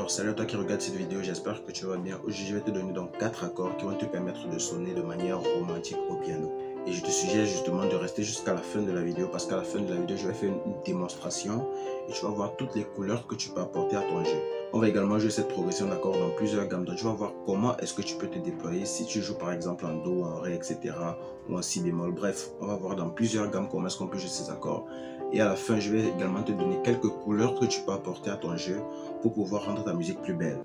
Alors salut à toi qui regarde cette vidéo, j'espère que tu vas bien. Aujourd'hui je vais te donner donc 4 accords qui vont te permettre de sonner de manière romantique au piano. Et je te suggère justement de rester jusqu'à la fin de la vidéo parce qu'à la fin de la vidéo je vais faire une démonstration et tu vas voir toutes les couleurs que tu peux apporter à ton jeu. On va également jouer cette progression d'accords dans plusieurs gammes, donc tu vas voir comment est-ce que tu peux te déployer si tu joues par exemple en Do, en Ré, etc. ou en Si bémol. Bref, on va voir dans plusieurs gammes comment est-ce qu'on peut jouer ces accords. Et à la fin, je vais également te donner quelques couleurs que tu peux apporter à ton jeu pour pouvoir rendre ta musique plus belle.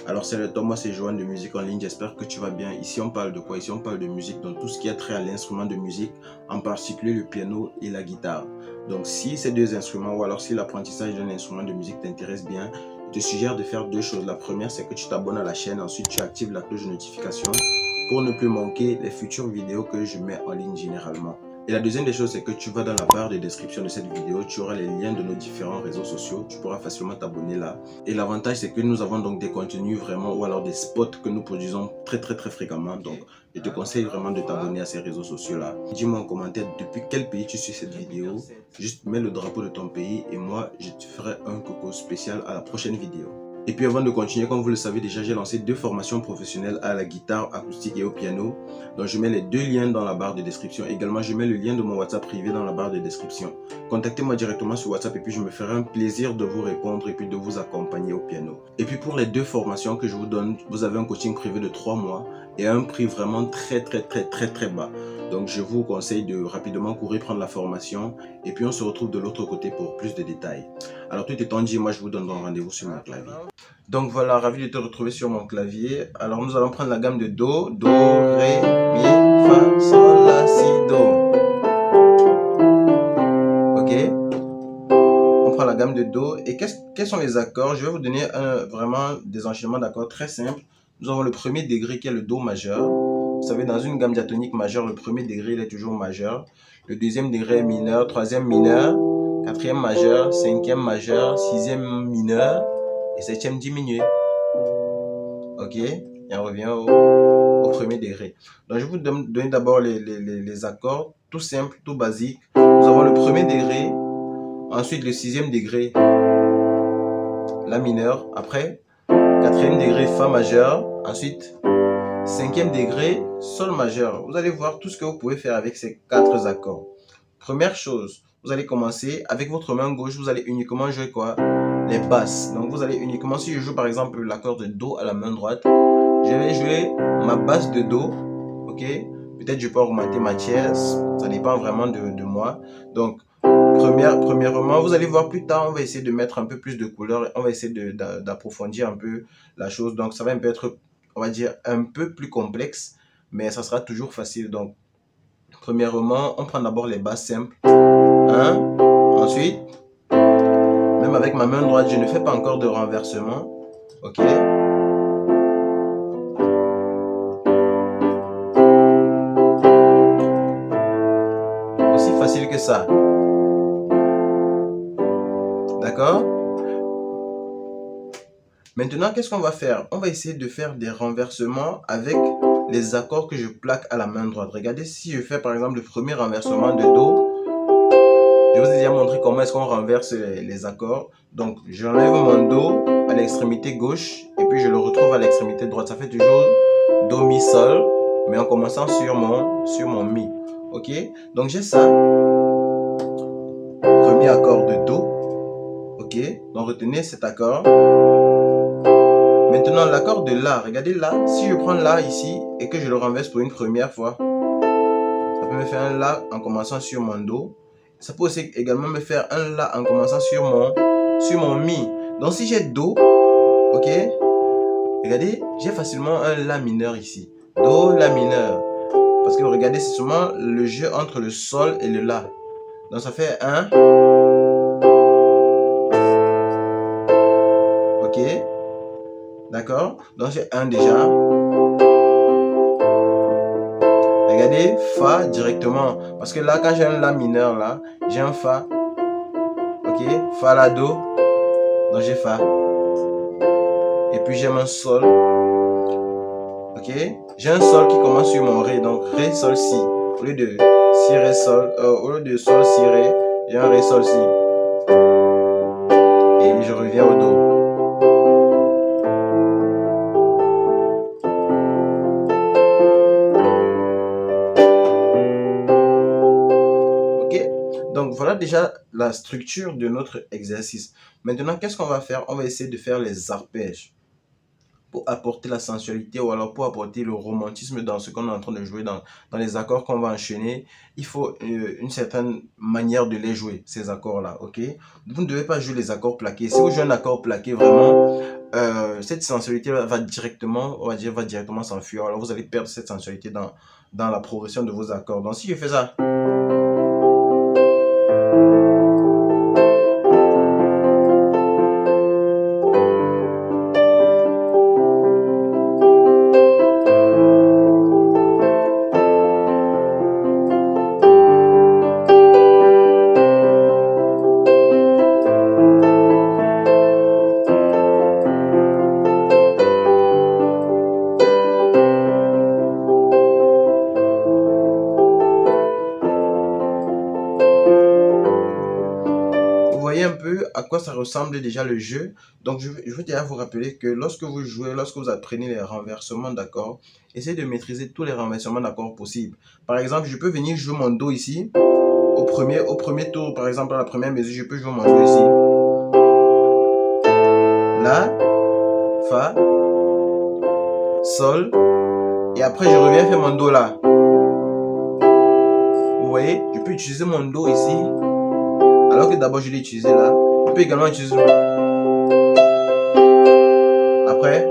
Alors salut à toi, moi c'est Johan de Musique en ligne, j'espère que tu vas bien. Ici on parle de quoi? Ici on parle de musique, donc tout ce qui a trait à l'instrument de musique, en particulier le piano et la guitare. Donc si ces deux instruments ou alors si l'apprentissage d'un instrument de musique t'intéresse bien, je te suggère de faire deux choses. La première c'est que tu t'abonnes à la chaîne, ensuite tu actives la cloche de notification pour ne plus manquer les futures vidéos que je mets en ligne généralement. Et la deuxième des choses, c'est que tu vas dans la barre de description de cette vidéo, tu auras les liens de nos différents réseaux sociaux, tu pourras facilement t'abonner là. Et l'avantage, c'est que nous avons donc des contenus vraiment, ou alors des spots que nous produisons très fréquemment. Donc, je te conseille vraiment de t'abonner à ces réseaux sociaux là. Dis-moi en commentaire depuis quel pays tu suis cette vidéo. Juste mets le drapeau de ton pays et moi, je te ferai un coucou spécial à la prochaine vidéo. Et puis avant de continuer, comme vous le savez déjà, j'ai lancé 2 formations professionnelles à la guitare acoustique et au piano. Donc je mets les 2 liens dans la barre de description. Également, je mets le lien de mon WhatsApp privé dans la barre de description. Contactez-moi directement sur WhatsApp et puis je me ferai un plaisir de vous répondre et puis de vous accompagner au piano. Et puis pour les 2 formations que je vous donne, vous avez un coaching privé de 3 mois et à un prix vraiment très bas. Donc je vous conseille de rapidement courir prendre la formation et puis on se retrouve de l'autre côté pour plus de détails. Alors tout étant dit, moi je vous donne rendez-vous sur mon clavier. Donc voilà, ravi de te retrouver sur mon clavier. Alors nous allons prendre la gamme de Do, Do, Ré, Mi, Fa, Sol, La, Si, Do. Ok. On prend la gamme de Do. Et quels sont les accords? Je vais vous donner vraiment des enchaînements d'accords très simples. Nous avons le premier degré qui est le Do majeur. Vous savez, dans une gamme diatonique majeure, le premier degré il est toujours majeur. Le deuxième degré est mineur, troisième mineur, quatrième majeur, cinquième majeur, sixième mineur et septième diminué. Ok, et on revient au premier degré. Donc je vais vous donner d'abord les accords, tout simple, tout basique. Nous avons le premier degré, ensuite le sixième degré, La mineur, après quatrième degré, Fa majeur, ensuite cinquième degré, Sol majeur. Vous allez voir tout ce que vous pouvez faire avec ces 4 accords. Première chose, vous allez commencer avec votre main gauche, vous allez uniquement jouer quoi? Les basses. Donc vous allez uniquement, si je joue par exemple l'accord de Do à la main droite, je vais jouer ma basse de Do, ok? Peut-être je peux augmenter ma tierce, ça dépend vraiment de moi. Donc premièrement, vous allez voir plus tard, on va essayer de mettre un peu plus de couleurs, on va essayer d'approfondir un peu la chose. Donc ça va un peu être, on va dire, un peu plus complexe, mais ça sera toujours facile. Donc premièrement, on prend d'abord les basses simples. 1, ensuite, même avec ma main droite, je ne fais pas encore de renversement. Ok. Aussi facile que ça. D'accord? Maintenant, qu'est-ce qu'on va faire? On va essayer de faire des renversements avec les accords que je plaque à la main droite. Regardez, si je fais par exemple le premier renversement de Do, je vous ai déjà montré comment est-ce qu'on renverse les accords. Donc, j'enlève mon Do à l'extrémité gauche et puis je le retrouve à l'extrémité droite. Ça fait toujours Do, Mi, Sol, mais en commençant sur mon Mi. Ok? Donc, j'ai ça. Premier accord de Do. Ok? Donc, retenez cet accord. Maintenant, l'accord de La. Regardez là. Si je prends La ici et que je le renverse pour une première fois, ça peut me faire un La en commençant sur mon Do. Ça peut aussi également me faire un La en commençant sur mon Mi. Donc si j'ai Do, ok, regardez, j'ai facilement un La mineur ici. Do, La mineur. Parce que regardez, c'est seulement le jeu entre le Sol et le La. Donc ça fait un. Ok. D'accord. Donc j'ai un déjà. Regardez, Fa directement. Parce que là, quand j'ai un La mineur, là, j'ai un Fa. Ok, Fa, La, Do. Donc j'ai Fa. Et puis j'ai mon Sol. Ok, j'ai un sol qui commence sur mon Ré, donc Ré, Sol, Si. Au lieu de Si, Ré, Sol, au lieu de Sol, Si, Ré, j'ai un Ré, Sol, Si. Et je reviens au Do. Ok? Donc voilà déjà la structure de notre exercice. Maintenant, qu'est-ce qu'on va faire? On va essayer de faire les arpèges. Pour apporter la sensualité ou alors pour apporter le romantisme dans ce qu'on est en train de jouer, dans les accords qu'on va enchaîner, il faut une certaine manière de les jouer, ces accords-là, ok? Vous ne devez pas jouer les accords plaqués. Si vous jouez un accord plaqué, vraiment, cette sensualité va directement, on va dire, va directement s'enfuir. Alors vous allez perdre cette sensualité dans la progression de vos accords. Donc si je fais ça, vous voyez un peu à quoi ça ressemble déjà le jeu. Donc, je veux déjà vous rappeler que lorsque vous jouez, lorsque vous apprenez les renversements d'accords, essayez de maîtriser tous les renversements d'accords possibles. Par exemple, je peux venir jouer mon Do ici. Au premier tour, par exemple, à la première mesure, je peux jouer mon Do ici. La, Fa, Sol. Et après, je reviens faire mon Do là. Vous voyez, je peux utiliser mon Do ici. Alors que d'abord, je l'ai utilisé là. Je peux également utiliser après.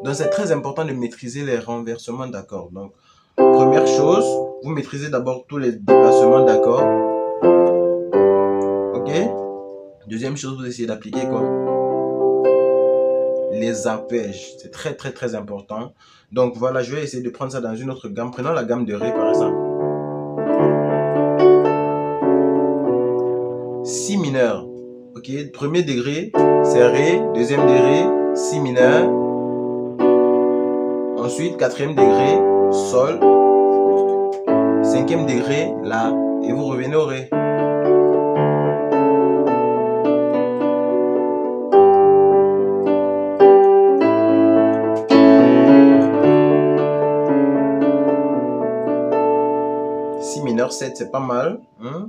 Donc, c'est très important de maîtriser les renversements d'accords. Donc, première chose, vous maîtrisez d'abord tous les déplacements d'accords. Ok? Deuxième chose, vous essayez d'appliquer quoi? Les arpèges. C'est très, très, très important. Donc, voilà, je vais essayer de prendre ça dans une autre gamme. Prenons la gamme de Ré, par exemple. Si mineur. Ok? Premier degré, c'est Ré. Deuxième degré, Si mineur. Ensuite, quatrième degré, Sol. Cinquième degré, La. Et vous revenez au Ré. Si mineur 7, c'est pas mal. Hein?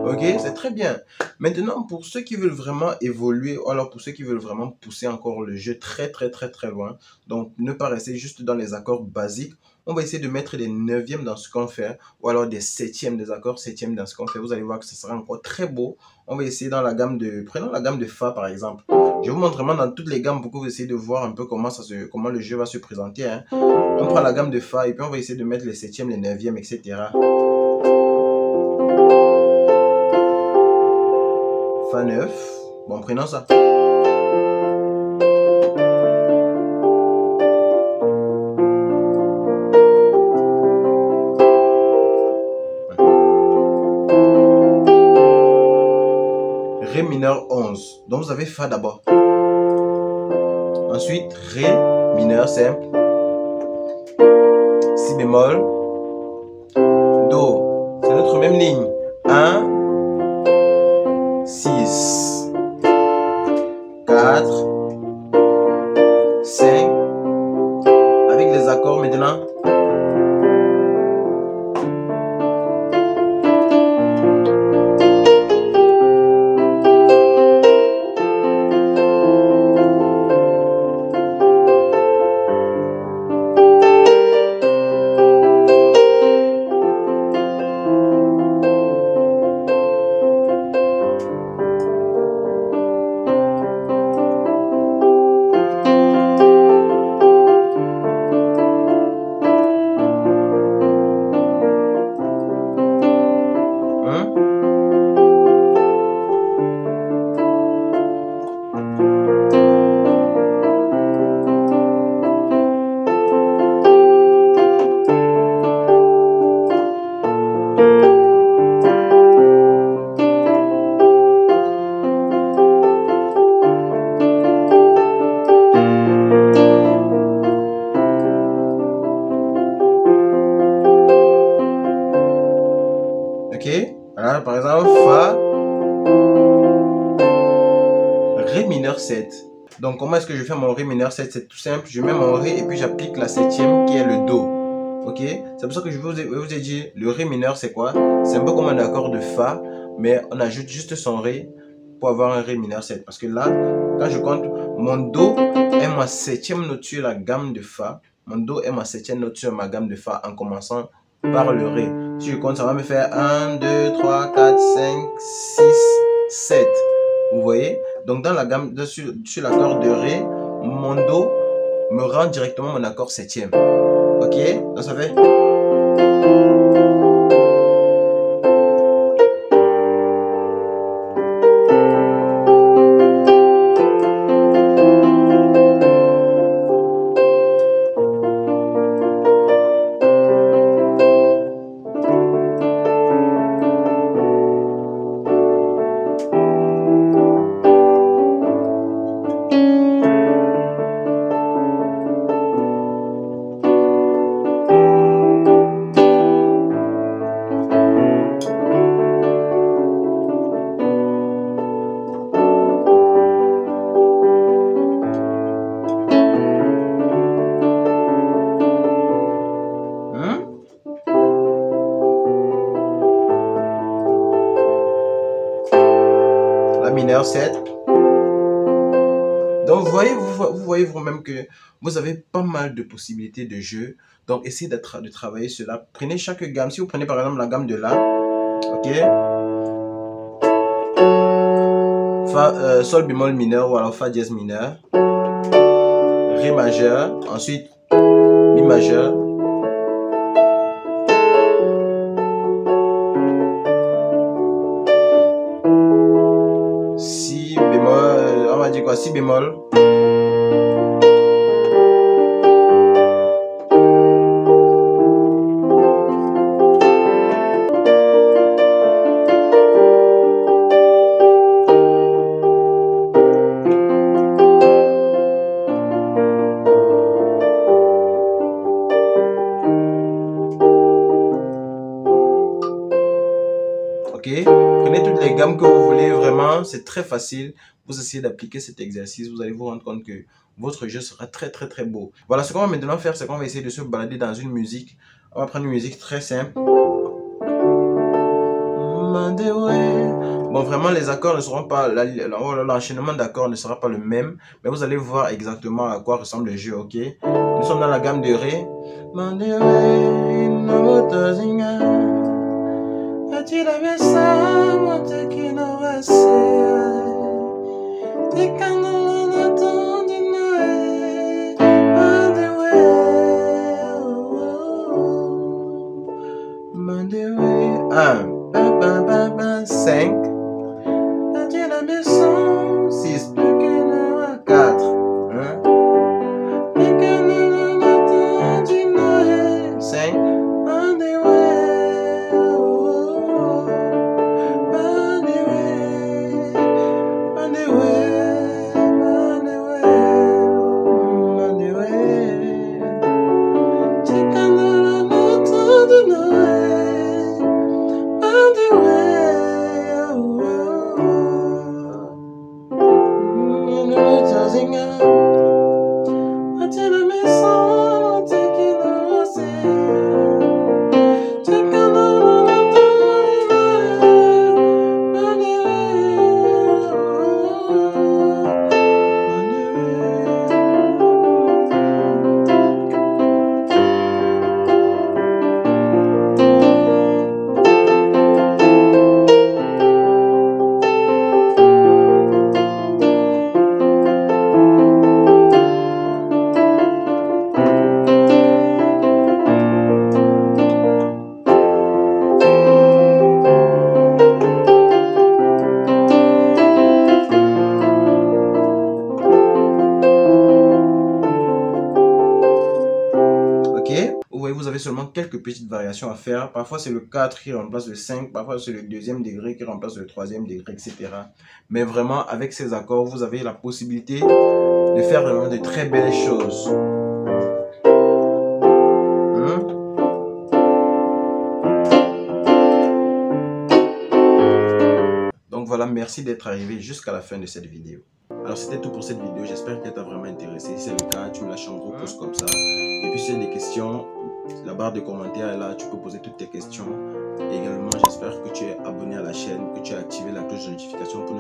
Ok, c'est très bien. Maintenant, pour ceux qui veulent vraiment évoluer, ou alors pour ceux qui veulent vraiment pousser encore le jeu très, très, très, très loin, donc ne pas rester juste dans les accords basiques, on va essayer de mettre des neuvièmes dans ce qu'on fait, ou alors des septièmes, des accords septièmes dans ce qu'on fait. Vous allez voir que ce sera encore très beau. On va essayer dans la gamme de... Prenons la gamme de Fa, par exemple. Je vous montre vraiment dans toutes les gammes pour que vous essayez de voir un peu comment le jeu va se présenter. Hein. On prend la gamme de Fa et puis on va essayer de mettre les septièmes, les neuvièmes, etc. Fa 9. Bon, prenons ça. Ré mineur 11. Donc vous avez Fa d'abord. Ensuite, Ré mineur simple. Si bémol. Do. C'est notre même ligne. 1, 6, 4, 5. Avec les accords maintenant. Voilà, par exemple, Fa, Ré mineur 7. Donc, comment est-ce que je fais mon Ré mineur 7? C'est tout simple. Je mets mon Ré et puis j'applique la septième qui est le Do. Ok? C'est pour ça que je vous ai dit, le Ré mineur, c'est quoi? C'est un peu comme un accord de Fa, mais on ajoute juste son Ré pour avoir un Ré mineur 7. Parce que là, quand je compte, mon Do est ma septième note sur la gamme de Fa. Mon Do est ma septième note sur ma gamme de Fa en commençant par le Ré. Si je compte, ça va me faire 1, 2, 3, 4, 5, 6, 7. Vous voyez? Donc dans la gamme, sur l'accord de Ré, mon Do me rend directement mon accord septième. Ok? Donc ça fait... La mineur 7. Donc, vous voyez vous-même que vous avez pas mal de possibilités de jeu. Donc, essayez de travailler cela. Prenez chaque gamme. Si vous prenez par exemple la gamme de La, ok, Fa, Sol bémol mineur ou alors Fa dièse mineur, Ré majeur, ensuite Mi majeur, Si bémol, on va dire quoi, Si bémol, ok. Prenez toutes les gammes que vous voulez, vraiment, c'est très facile. Vous essayez d'appliquer cet exercice, vous allez vous rendre compte que votre jeu sera très beau. Voilà, ce qu'on va maintenant faire, c'est qu'on va essayer de se balader dans une musique. On va prendre une musique très simple. Bon, vraiment, les accords ne seront pas, l'enchaînement d'accords ne sera pas le même, mais vous allez voir exactement à quoi ressemble le jeu, ok? Nous sommes dans la gamme de Ré. Un, 5, 6, 4, 5, Vous avez seulement quelques petites variations à faire. Parfois, c'est le 4 qui remplace le 5. Parfois, c'est le deuxième degré qui remplace le troisième degré, etc. Mais vraiment, avec ces accords, vous avez la possibilité de faire vraiment de très belles choses. Donc voilà, merci d'être arrivé jusqu'à la fin de cette vidéo. Alors c'était tout pour cette vidéo, j'espère qu'elle t'a vraiment intéressé. Si c'est le cas, tu me lâches un gros pouce comme ça. Et puis si tu as des questions, la barre de commentaires est là, tu peux poser toutes tes questions. Et également, j'espère que tu es abonné à la chaîne, que tu as activé la cloche de notification pour